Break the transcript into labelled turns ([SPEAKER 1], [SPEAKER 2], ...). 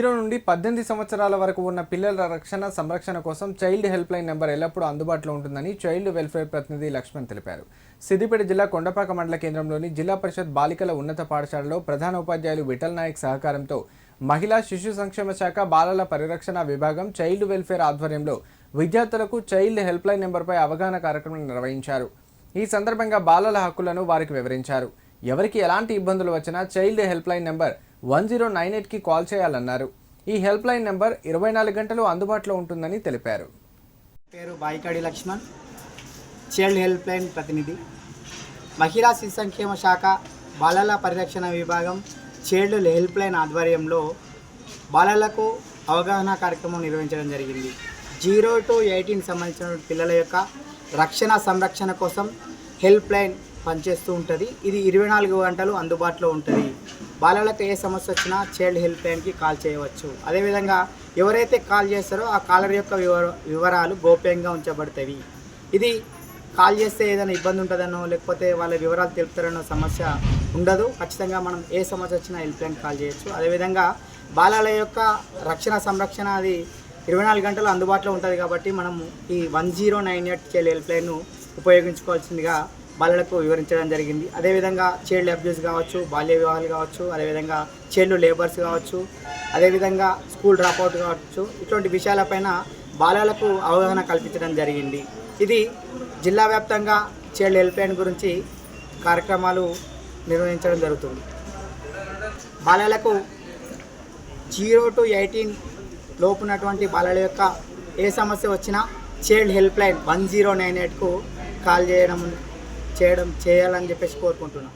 [SPEAKER 1] 0 నుండి 18 సంవత్సరాల వరకు ఉన్న పిల్లల రక్షణ సంరక్షణ కోసం చైల్డ్ హెల్ప్ లైన్ నెంబర్ ఎల్లప్పుడూ అందుబాటులో ఉంటుందని చైల్డ్ వెల్ఫేర్ ప్రతినిధి లక్ష్మణ్ తెలిపారు. సిద్దిపేట జిల్లా కొండపాక మండల కేంద్రంలోని జిల్లా పరిషత్ బాలికల ఉన్నత పాఠశాలలో ప్రధాన ఉపాధ్యాయులు విఠల్ నాయక్ సహకారంతో మహిళా శిశు సంక్షేమ శాఖ బాలల పరిరక్షణ విభాగం చైల్డ్ వెల్ఫేర్ ఆధ్వర్యంలో విద్యార్థులకు చైల్డ్ హెల్ప్ లైన్ నెంబర్పై అవగాహన కార్యక్రమం నిర్వహించారు. ఈ సందర్భంగా బాలల హక్కులను వారికి వివరించారు. ఎవరికి ఎలాంటి ఇబ్బందులు వచ్చినా చైల్డ్ హెల్ప్ లైన్ నెంబర్ 1098కి కాల్ చేయాలన్నారు. ఈ హెల్ప్ లైన్ నెంబర్ 24 గంటలు అందుబాటులో ఉంటుందని తెలిపారు.
[SPEAKER 2] పేరు బాయికాడి లక్ష్మణ్, చైల్డ్ హెల్ప్ లైన్ ప్రతినిధి. మహిళా శిశు సంక్షేమ శాఖ బాలల పరిరక్షణ విభాగం చైల్డ్ హెల్ప్ లైన్ ఆధ్వర్యంలో బాలలకు అవగాహన కార్యక్రమం నిర్వహించడం జరిగింది. 0 to 18 సంబంధించిన పిల్లల యొక్క రక్షణ సంరక్షణ కోసం హెల్ప్ లైన్ పనిచేస్తూ ఉంటుంది. ఇది 24 గంటలు అందుబాటులో ఉంటుంది. బాలలకు ఏ సమస్య వచ్చినా చైల్డ్ హెల్ప్ లైన్కి కాల్ చేయవచ్చు. అదేవిధంగా ఎవరైతే కాల్ చేస్తారో ఆ కాలర్ యొక్క వివరాలు గోప్యంగా ఉంచబడతాయి. ఇది కాల్ చేస్తే ఏదైనా ఇబ్బంది ఉంటుందనో లేకపోతే వాళ్ళ వివరాలు తెలుపుతారనో సమస్య ఉండదు. ఖచ్చితంగా మనం ఏ సమస్య వచ్చినా హెల్ప్ లైన్ కాల్ చేయొచ్చు. అదేవిధంగా బాలల యొక్క రక్షణ సంరక్షణ అది 24 గంటలు అందుబాటులో ఉంటుంది కాబట్టి మనము ఈ 1098 చైల్డ్ హెల్ప్ లైన్ను ఉపయోగించుకోవాల్సిందిగా బాలలకు వివరించడం జరిగింది. అదేవిధంగా చైల్డ్ అబ్యూస్ కావచ్చు, బాల్య వివాహాలు కావచ్చు, అదేవిధంగా చైల్డ్ లేబర్స్ కావచ్చు, అదేవిధంగా స్కూల్ డ్రాప్అవుట్ కావచ్చు, ఇటువంటి విషయాలపైన బాలలకు అవగాహన కల్పించడం జరిగింది. ఇది జిల్లా వ్యాప్తంగా చైల్డ్ హెల్ప్ లైన్ గురించి కార్యక్రమాలు నిర్వహించడం జరుగుతుంది. బాలలకు 0 to 18 లోపున్నటువంటి బాలల యొక్క ఏ సమస్య వచ్చినా చైల్డ్ హెల్ప్ లైన్ 1098కు కాల్ చేయాలని చెప్పేసి కోరుకుంటున్నాం.